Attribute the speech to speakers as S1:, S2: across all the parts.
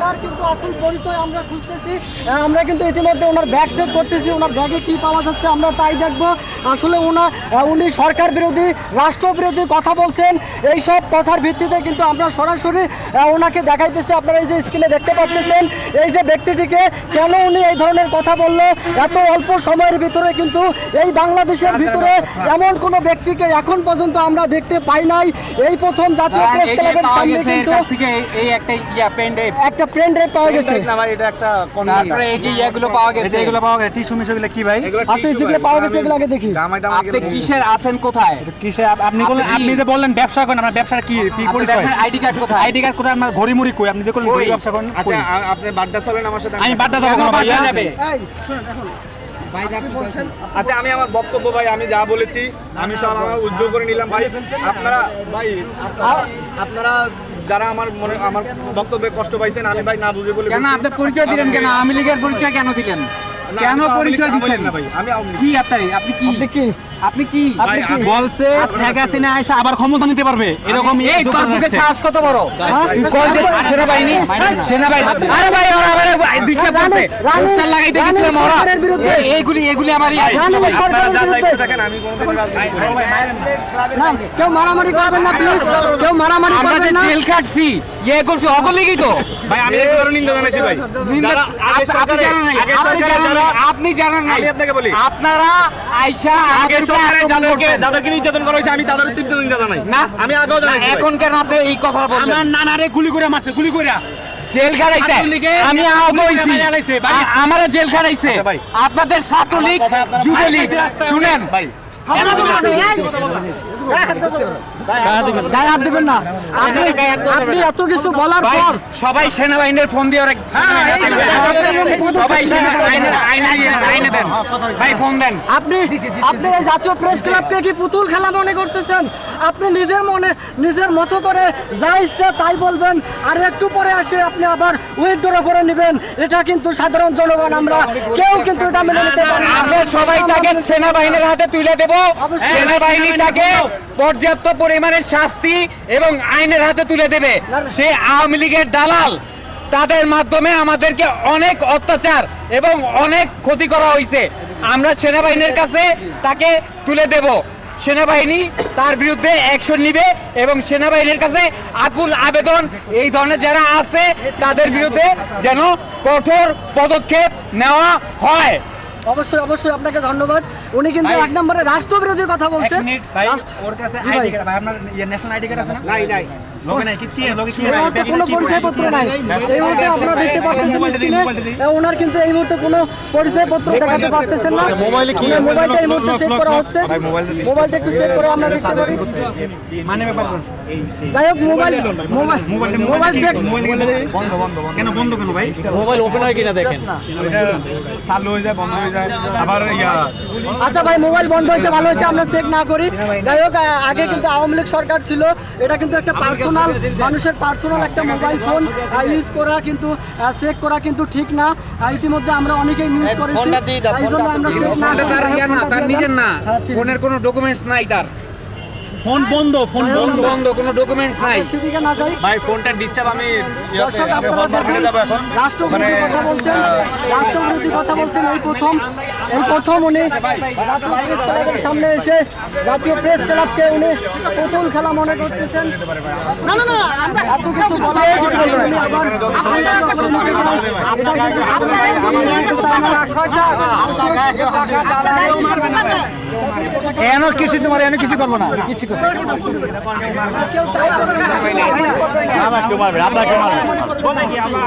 S1: ওনার কিন্তু আসল পরিচয় আমরা খুঁজতেছি। আমরা কিন্তু ইতিমধ্যে ওনার ব্যাগ চেক করতেছি, ওনার ব্যাগে কি পাওয়া যাচ্ছে আমরা তাই দেখব। আসলে উনি সরকার বিরোধী, রাষ্ট্র বিরোধী কথা বলছেন। এই সব কথার ভিত্তিতে কিন্তু আমরা সরাসরি ওনাকে দেখাইতেছি। আপনারা এই যে স্ক্রিনে দেখতে পাচ্ছেন এই যে ব্যক্তিটিকে, কেন উনি এই ধরনের কথা বললো। এত অল্প সময়ের ভিতরে কিন্তু এই বাংলাদেশের ভিতরে এমন কোনো ব্যক্তিকে এখন পর্যন্ত আমরা দেখতে পাই নাই। এই প্রথম জাতীয় প্রেস ক্লাবের সামনে কিন্তু
S2: এই
S1: একটা পেন ড্রাইভ পাওয়া গেছে।
S3: না ভাই, এটা একটা
S2: তারপরে এই যে এগুলো পাওয়া গেছে,
S3: এগুলো পাওয়া গেছে। টিস্যু মিশু কি ভাই?
S1: আচ্ছা, যেগুলো পাওয়া গেছে এগুলো আগে দেখি।
S2: আপনি কিসের আছেন কোথায়?
S3: কিসে আপনি বলেন? আপনি যে বললেন ব্যবসা করেন, আমরা ব্যবসার কি পরিচয়?
S2: আইডি কার্ড কোথায়?
S3: আইডি কার্ড করে আমার ঘড়ি মুড়ি কই? আপনি যে বললেন ঘড়ি ব্যবসা করেন।
S4: আচ্ছা, আপনি বাড্ডা চলেন আমার সাথে।
S3: আমি বাড্ডা যাব না ভাই।
S1: এই শুনুন, এখন
S4: ভাই আপনি বলছেন। আচ্ছা, আমি আমার বক্তব্য ভাই, আমি যা বলেছি আমি সব আমার উদ্যোগ করে নিলাম ভাই। আপনারা ভাই আপনারা যারা আমার বক্তব্যে কষ্ট পাইছেন, আমি ভাই না বুঝে বলে
S2: কেন আপনি পরিচয় দিলেন কেন? আওয়ামী লীগের পরিচয় কেন দিলেন? কেন পরিচয় দিচ্ছেন
S4: না ভাই? আমি
S1: কি
S2: আপনি কি
S3: বলছে শেখ হাসিনা আয়সা আবার ক্ষমতা নিতে পারবে, এরকম
S2: এই তোর বুকে সাহস কত বড়? সেনাবাহিনী আরে ভাই ওরা আমারে দিশা করছে, পোস্টার লাগাইতে গেছিলাম ওরা। এইগুলি আমার
S4: দেখেন, আমি কোনোদিন রাজনীতি করি না।
S1: না, কেউ মারামারি করবেন না প্লিজ, কেউ মারামারি
S2: আমরা যে
S1: করবেন না।
S2: জেল কাটছি করছি অগলিগই তো
S4: ভাই আমি এগুলোর নিন্দা জানাইছি ভাই। যারা আগে সরকারে
S2: আপনি জানেন না।
S4: আমি আপনাকে বলি,
S2: আপনারা আয়সা
S4: আগে সরকারে যাদেরকে নির্যাতন করা হয়েছে আমি তাদের তীব্র নিন্দা জানাই।
S2: না
S4: আমি আগেও জানাইছি।
S2: এখন কেন আপনি এই কথা বলছেন?
S3: আমার নানারে গুলি করে মারছে, গুলি করে
S2: জেল খাটাইছে, আমি আহত হইছি, আমারে জেল খাটাইছে।
S4: আচ্ছা ভাই।
S2: আপনাদের ছাত্রলীগ, যুবলীগ, শুনেন
S4: ভাই
S1: গায়ে হাত দিবেন না। আপনি এত কিছু বলার
S2: ভাই,
S1: পর
S2: সবাই সেনাবাহিনীর ফোন দিয়ে সবাই আইনে দেন ভাই, ফোন দেন।
S1: আপনি এই জাতীয় প্রেস ক্লাবকে কি পুতুল খেলা মনে করতেছেন? আপনি নিজের মতো করে যা ইচ্ছে তাই বলবেন, আর একটু পরে আসে আপনি আবার উইথড্র করে নেবেন। এটা কিন্তু সাধারণ জনগণ আমরা কেউ কিন্তু এটা মেনে নিতে পারি না।
S2: আমরা সবাই তাকে সেনাবাহিনীর হাতে তুলে দেব। সেনাবাহিনী তাকে পর্যাপ্ত পরিমাণের শাস্তি এবং আইনের হাতে তুলে দেবে। সে আওয়ামী লীগের দালাল, তাদের মাধ্যমে আমাদেরকে অনেক অত্যাচার এবং অনেক ক্ষতি করা হয়েছে। আমরা সেনাবাহিনীর কাছে তাকে তুলে দেব। সেনাবাহিনী তার বিরুদ্ধে অ্যাকশন নিবে এবং সেনাবাহিনীর কাছে আকুল আবেদন এই ধরনের যারা আছে তাদের বিরুদ্ধে যেন কঠোর পদক্ষেপ নেওয়া হয়।
S1: অবশ্যই আপনাকে ধন্যবাদ। উনি কিন্তু এক নম্বরে রাষ্ট্রবিরোধী কথা বলছেন।
S3: ওর কাছে আইডি কার্ড ভাই, আপনার ন্যাশনাল আইডি কার্ড আছে না? নাই লগে নাই। কি লগে কি
S1: কোনো পরিচয়পত্র নাই। এই মুহূর্তে আপনারা দেখতে পাচ্ছেন ওনার কিন্তু এই মুহূর্তে কোনো পরিচয়পত্র দেখাতে পারতেছেন না। মোবাইলে কি মোবাইলটা এই মুহূর্তে চেক করা হচ্ছে। মোবাইলটা একটু চেক করে আমরা দেখতে পারি।
S3: মানে ব্যাপার
S1: যাই হোক, মোবাইল চেক
S3: বন্ধ কেন? বন্ধ কেন ভাই?
S2: মোবাইল ওপেন হয় কিনা দেখেন।
S4: এটা চালু হয়ে যায়, বন্ধ হয়ে যায়, আবার
S1: আচ্ছা ভাই, মোবাইল বন্ধ হয়েছে, ভালো হয়েছে, আমরা চেক না করি। যাই হোক, আগে কিন্তু আওয়ামী লীগ সরকার ছিল, এটা কিন্তু একটা পার্সোনাল, মানুষের পার্সোনাল একটা মোবাইল ফোন ইউজ করা কিন্তু চেক করা কিন্তু ঠিক না। ইতিমধ্যে আমরা অনেকেই ইউজ করেছি, এই জন্য আমরা চেক না
S2: তার নিজের না, ফোনের কোনো ডকুমেন্টস নাই, তার
S3: ফোন বন্ধ
S2: কোনো ডকুমেন্টস নাই।
S1: সেদিকে না যাই।
S4: ভাই ফোনটা ডিস্টার্ব। আমি
S1: দর্শক,
S4: আমি
S1: আপনারা
S4: হল মার্কেটে যাব এখন।
S1: রাষ্ট্রবিরোধী কথা বলছেন, এই প্রথম উনি জাতীয় প্রেস ক্লাবের সামনে এসে জাতীয় প্রেস ক্লাবকে উনি পুতুল খেলা মনে করতেছেন। না এত কিছু বলার পর উনি আবার এটা কিন্তু
S3: এনো কিছু তোমার এনো কিছু করবো না, কিছু করবো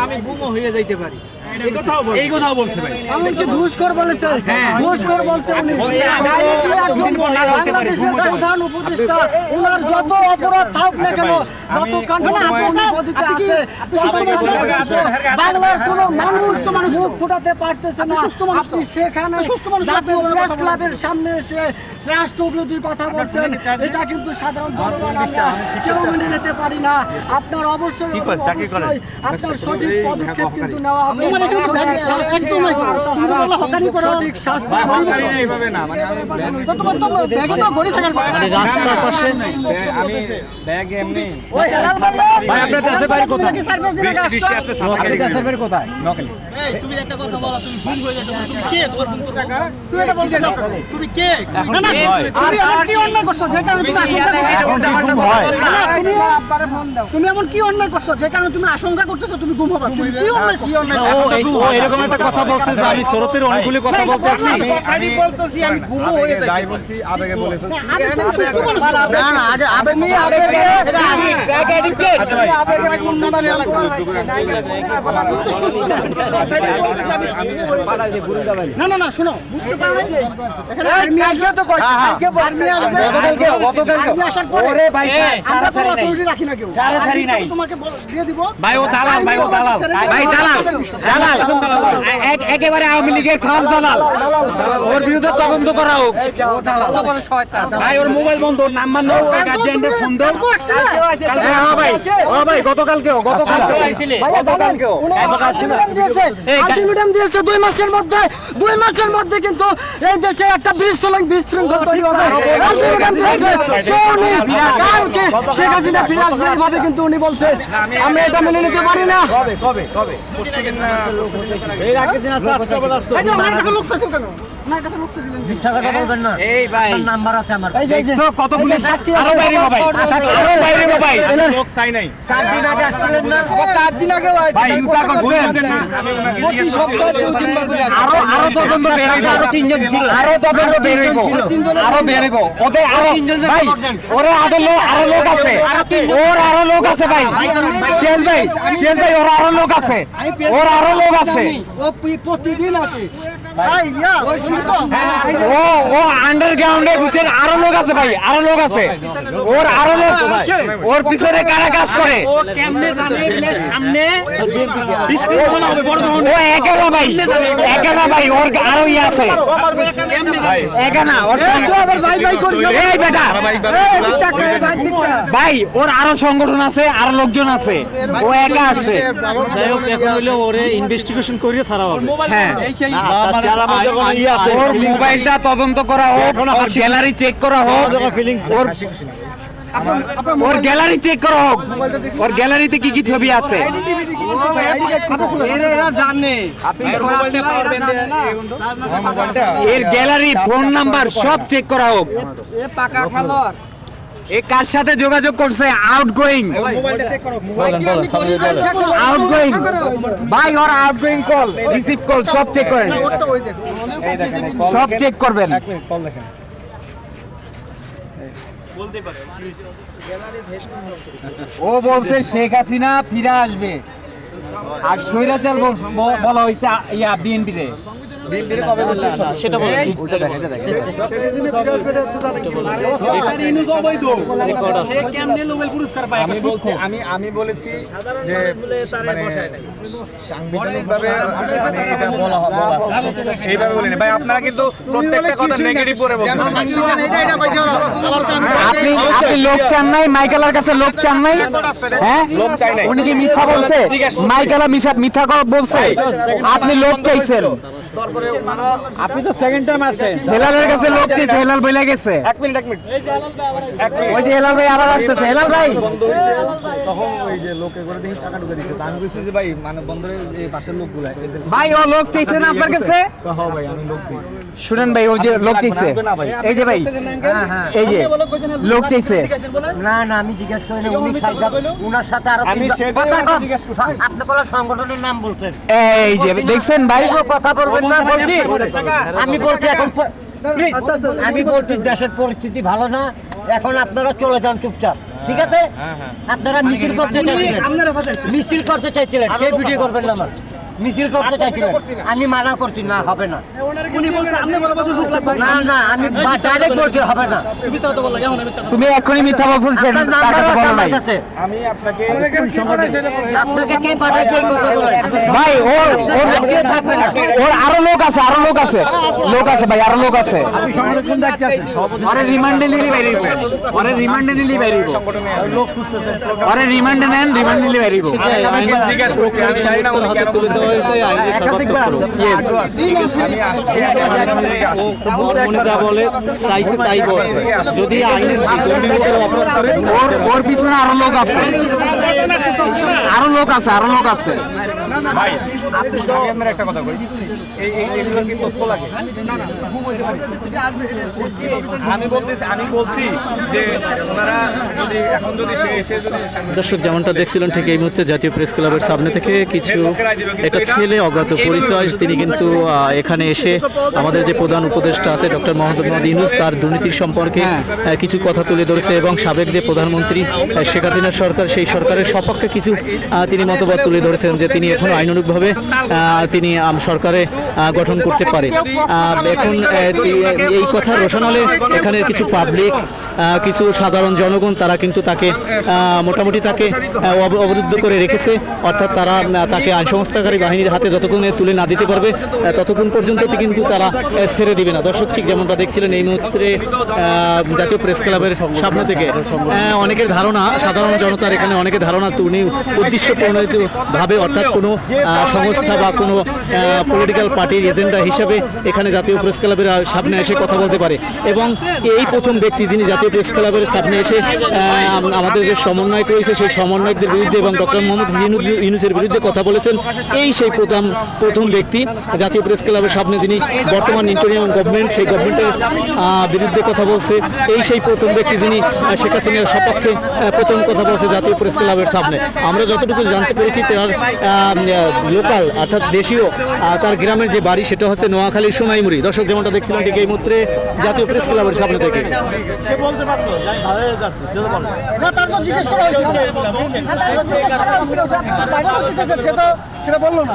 S4: আমি গুমো হয়ে যাইতে পারি।
S3: এই কথাও বলছে ভাই।
S1: এমনকি ঘুষখোর বলেছে, ঘুষখোর বলছে উনি। বাংলাদেশের প্রধান উপদেষ্টা, উনার যত অপরাধ থাক না কেন, যত কাণ্ড আছে, বাংলার কোনো মানুষ মুখ ফুটাতে পারতেছে না। আপনি সেখানে জাতীয় প্রেস ক্লাবের সামনে এসে রাষ্ট্রবিরোধী কথা বলছেন, এটা কিন্তু সাধারণ জনগণ আমরা কেউ মেনে নিতে পারি না। আপনার অবশ্যই আপনার সঠিক পদক্ষেপ কিন্তু নেওয়া হবে। সঠিক শাস্তি
S4: এইভাবে না মানে আমি
S1: রাস্তার পাশে
S4: আমি ব্যাগ এমনি
S1: ওই হেলাল বললো
S2: ভাই আপনার দেশের বাড়ি কোথায়?
S4: বৃষ্টি আসতে
S2: আপনার দেশের বাড়ি কোথায়?
S4: নকলি
S1: তুমি একটা কথা বলো, তুমি ভুল হয়ে যাচ্ছ, তুমি কে? তোমার ভুল কোথায়? তুই এটা বলতে যাও, তুমি কে? না না, তুমি এমন কি অন্যায় করছো যে কারণে তুমি আশঙ্কা তুমি এমন কি অন্যায় করছো যে কারণে তুমি আশঙ্কা করতেছো তুমি গুম হবা? তুমি কি অন্যায় করছো?
S3: ও এরকম একটা কথা বলছে যে আমি স্রোতের অনুকূলে কথা বলতে আছি।
S4: আমি বলতেছি আমি ঘুমো হয়ে যাই যাই বলছি আবেগে বলেছি
S1: না না, আগে আবেগে আবেগে
S2: আমি ড্রাগ অ্যাডিক্টেড।
S4: আচ্ছা ভাই
S1: আবেগে কোন নাম্বারে না না না, শোনো, বুঝতে পারো নাই? এখানে আর্মি আসবে তো কই? আজকে আর্মি আসবে, আর্মি আসার পরে
S2: ওরে ভাই
S1: আমরা তো
S2: ছাড়াছাড়ি নাই।
S1: অথরিটি রাখি না কেউ,
S2: ছাড়াছাড়ি নাই।
S1: তোমাকে দিয়ে দিব।
S3: ভাই ও দালাল, ভাই ও দালাল।
S2: ভাই দালাল দালাল একেবারে আওয়ামী লীগের খাস দালাল। ওর বিরুদ্ধে তদন্ত করা হোক।
S3: ভাই ওর মোবাইল বন্ধ, ওর নাম্বার নাও, ওর গার্জিয়ানকে ফোন দাও।
S2: হ্যাঁ ভাই, ও ভাই গতকালকেও
S1: ভাইয়া জানেন, উনি আলটিমেটাম দিয়েছে, আলটিমেটাম দিয়েছে 2 মাসের মধ্যে, 2 মাসের মধ্যে কিন্তু এই দেশে একটা বিশৃঙ্খল তৈরি হবে। আলটিমেটাম দিয়েছে, তো উনি কালকে শেখ হাসিনা ফিরে আসবে এইভাবে কিন্তু উনি বলছে। আমি এটা মেনে নিতে পারি না।
S4: কবে কবে কবে পরশুদিন না
S3: এর আগে দিন আসলে আজকে বলা আসতো।
S1: এই যে ওনার কাছে লোক চাইছিল কেন? ওনার কাছে লোক চাইছিলেন কেন?
S3: মিথ্যা কথা বলবেন না।
S2: এই ভাই
S3: নাম্বার আছে আমার।
S1: এই যে
S2: দেখছো কতগুলো
S1: সাক্ষী
S2: আরো
S1: আছে,
S2: বাইরে ভাই, আরো বাইরে ভাই।
S4: লোক চাই নাই
S3: 4 দিন আগে আসছিলেন না?
S1: 4 দিন আগে
S2: ভাই ইনকা করছেন।
S4: আমি ওনাকে
S1: প্রতি
S4: জিজ্ঞেস
S1: সপ্তাহে 2-3 বার করে আসে।
S2: আরো তদন্ত বের হইব। আরো 3 জন ছিল। আরো তদন্ত বের হইব। আরো বের হইব। ওদের আরো ভাই ওরে আরো লোক আছে। ওর আরো লোক আছে ভাই। শেল ভাই ওর আরো লোক আছে। ওর আরো লোক আছে।
S1: ও প্রতিদিন আসে। ভাই ইয়া ওই শুনছো?
S2: ও আন্ডারগ্রাউন্ডে বুঝছেন আরো লোক আছে ভাই, আরো লোক আছে। ওর আরো লোক ওর পিছনে কারা কাজ করে?
S3: ও কেমনে জানে এর সামনে বিশৃঙ্খলা হবে বড় ধরনের।
S2: ও একা না ভাই, ওর আরো ইয়ে আছে।
S4: ভাই
S2: একা না, ওর
S1: তুই আবার ভাই ভাই করিস না।
S2: এই বেটা
S1: এই দিকটা কে ভাই দিকটা?
S2: ভাই ওর আরো সংগঠন আছে, আরো লোকজন আছে, ও একা আছে।
S3: যাই হোক এখন হইলো ওরে ইনভেস্টিগেশন করিয়ে ছাড়া হবে।
S2: হ্যাঁ
S3: যারা মধ্যে কোনো ইয়ে আছে
S2: ওর মোবাইলটা তদন্ত করা হোক, ওর গ্যালারি চেক করা হোক, ওর ওর গ্যালারি চেক করা হোক, ওর গ্যালারিতে কি কি ছবি আছে।
S1: এরা জানে আপনি
S4: মোবাইলটা পাওয়ার ব্যান্ডে মোবাইলটা
S2: এর গ্যালারি ফোন নাম্বার সব চেক করা হোক।
S1: এ পাকা খেলোয়াড়।
S2: এ কার সাথে যোগাযোগ করছে? আউটগোয়িং
S4: মোবাইলটা চেক করো
S2: আউটগোয়িং ভাই, ওর আউটগোয়িং কল রিসিভ কল সব চেক করেন,
S4: এই দেখেন এই কল
S2: সব চেক করবেন।
S4: এক মিনিট কল দেখেন
S2: ও বলছে শেখ হাসিনা ফিরে আসবে, আর স্বৈরাচার বলা হয়েছে ইয়া বিএনপি রে।
S3: সেটা বলে সে কেমনে নোবেল পুরস্কার পায়?
S4: আমি বলছি আমি বলেছি যে মানে সাংবিধানিকভাবে এটা বলা এইভাবে বলিনি ভাই। আপনারা কিন্তু প্রত্যেকটা কথা নেগেটিভ করে বলছেন।
S2: আপনি লোক চান নাই? মাইকেলের কাছে লোক চান নাই? হ্যাঁ
S4: লোক চাই নাই।
S2: উনি কি মিথ্যা বলছে? মাইকেলা মিথ্যা বলছে? আপনি লোক চাইছেন,
S3: আপনি তো সেকেন্ড টাইম আসছেন।
S2: হেলালের কাছে লোক চাইছে, হেলাল বইলা গেছে।
S4: এক মিনিট
S2: ওই যে হেলাল ভাই আবার আসতেছে। হেলাল ভাই
S4: বন্ধ হয়েছে তখন ওই যে লোকে করে দেখি টাকা ঢুকে দিচ্ছে। তা আমি বলছি যে ভাই মানে বন্ধের এই পাশের লোকগুলো
S2: ভাই ও লোক চাইছে না আপনার কাছে?
S4: হ্যাঁ ভাই আমি লোক দিই।
S2: শুনেন ভাই, ওই যে লোক চাইছে, এই যে ভাই এই যে লোক চাইছে।
S3: না না আমি জিজ্ঞেস করি না, উনি উনার সাথে আরো
S4: আমি জিজ্ঞেস করছি
S3: আপনি কোন সংগঠনের নাম বলছেন?
S2: এই যে দেখছেন ভাই,
S3: কথা বলবেন না বলছি। আমি বলছি এখন আমি বলছি দেশের পরিস্থিতি ভালো না, এখন আপনারা চলে যান চুপচাপ, ঠিক আছে? আপনারা মিছিল করতে চাইছিলেন, মিছিল করতে চাইছিলেন, কে ভিডিও করবেন না? আমার মিছিল করতে চাইছিলেন, আমি মানা করছি না, হবে না। না না আমি ডাইরেক্ট বলছি হবে না।
S2: তুমি এখনই মিথ্যা বলছেন, সে
S3: আপনার
S2: তার কাছে বলো নাই।
S4: আমি আপনাকে
S3: আপনাকে কে পাঠাইছে এই কথা বলেন?
S2: ভাই ওর আরো লোক আছে, লোক আছে ভাই, আরো লোক আছে। ওরে রিমান্ডে নিলি বাইরে, ওরে রিমান্ডে নিলি বাইরে, ওরে রিমান্ডে নেন, রিমান্ডে নিলি বাইরে।
S4: জিজ্ঞাসা করছি আমি জানি না উনি কেন বলতে
S5: ওইটাই আইনের সর্বাত্মক প্রয়োগ। ওর মনে যা বলে চাইছে তাই বলে, যদি আইনের গণ্ডিমুখের অপরাধ করে
S2: ওর পিছনে আরো লোক আছে, আরো লোক আছে, আরো লোক আছে।
S4: ভাই আমি আপনার একটা কথা কই, এগুলো কি তথ্য লাগে? আমি বলছি যে ওনারা যদি এখন যদি সে এসে যদি
S5: দর্শক যেমনটা দেখছিলেন ঠিক এই মুহূর্তে জাতীয় প্রেস ক্লাবের সামনে থেকে কিছু একটা ছেলে অজ্ঞাত পরিচয়, তিনি কিন্তু এখানে এসে আমাদের যে প্রধান উপদেষ্টা আছে ডক্টর মোহাম্মদ ইউনূস তার দুর্নীতির সম্পর্কে কিছু কথা তুলে ধরেছে এবং সাবেক যে প্রধানমন্ত্রী শেখ হাসিনার সরকার সেই সরকারের সপক্ষে কিছু তিনি মতবাদ তুলে ধরেছেন যে তিনি এখনো আইনানুগভাবে তিনি সরকারে গঠন করতে পারে। এখন এই কথা রোশনালে এখানের কিছু পাবলিক কিছু সাধারণ জনগণ তারা কিন্তু তাকে মোটামুটি তাকে অবরুদ্ধ করে রেখেছে, অর্থাৎ তারা তাকে আইন সংস্থাকারী বাহিনীর হাতে যতক্ষণ তুলে না দিতে পারবে ততক্ষণ পর্যন্ত কিন্তু তারা ছেড়ে দিবে না। দর্শক ঠিক যেমনটা দেখছিলেন এই মুহূর্তে জাতীয় প্রেস ক্লাবের সামনে থেকে অনেকের ধারণা, সাধারণ জনতার এখানে অনেকের ধারণা তিনি উদ্দেশ্য প্রণোদিতভাবে অর্থাৎ কোনো সংস্থা বা কোনো পলিটিক্যাল পার্টির এজেন্ডা হিসাবে এখানে জাতীয় প্রেস ক্লাবের সামনে এসে কথা বলতে পারে। এবং এই প্রথম ব্যক্তি যিনি জাতীয় প্রেস ক্লাবের সামনে এসে আমাদের যে সমন্বয়ক রয়েছে সেই সমন্বয়কদের বিরুদ্ধে এবং ডক্টর মোহাম্মদ ইউনূসের বিরুদ্ধে কথা বলেছেন, এই সেই প্রথম ব্যক্তি জাতীয় প্রেস ক্লাবের সামনে যিনি বর্তমান ইন্টারিম গভর্নমেন্ট সেই গভর্নমেন্টের বিরুদ্ধে কথা বলছে, এই সেই প্রথম ব্যক্তি যিনি শেখ হাসিনার সপক্ষে প্রথম কথা বলছে জাতীয় প্রেস ক্লাবের সামনে। আমরা যতটুকু জানতে পেরেছি তার লোকাল অর্থাৎ দেশীয় তার গ্রামের যে বাড়ি সেটা হচ্ছে নোয়াখালীর সোনাইমুড়ি। দর্শক যেমনটা দেখছিলেন ঠিক এই মুহূর্তে জাতীয় প্রেস ক্লাবের সামনে থেকে।
S1: সেটা বললো না।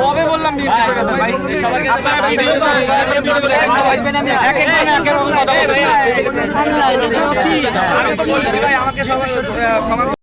S4: কবে বললাম ভাই সবাইকে আমি তো বলেছি ভাই আমাকে সবাই ক্ষমা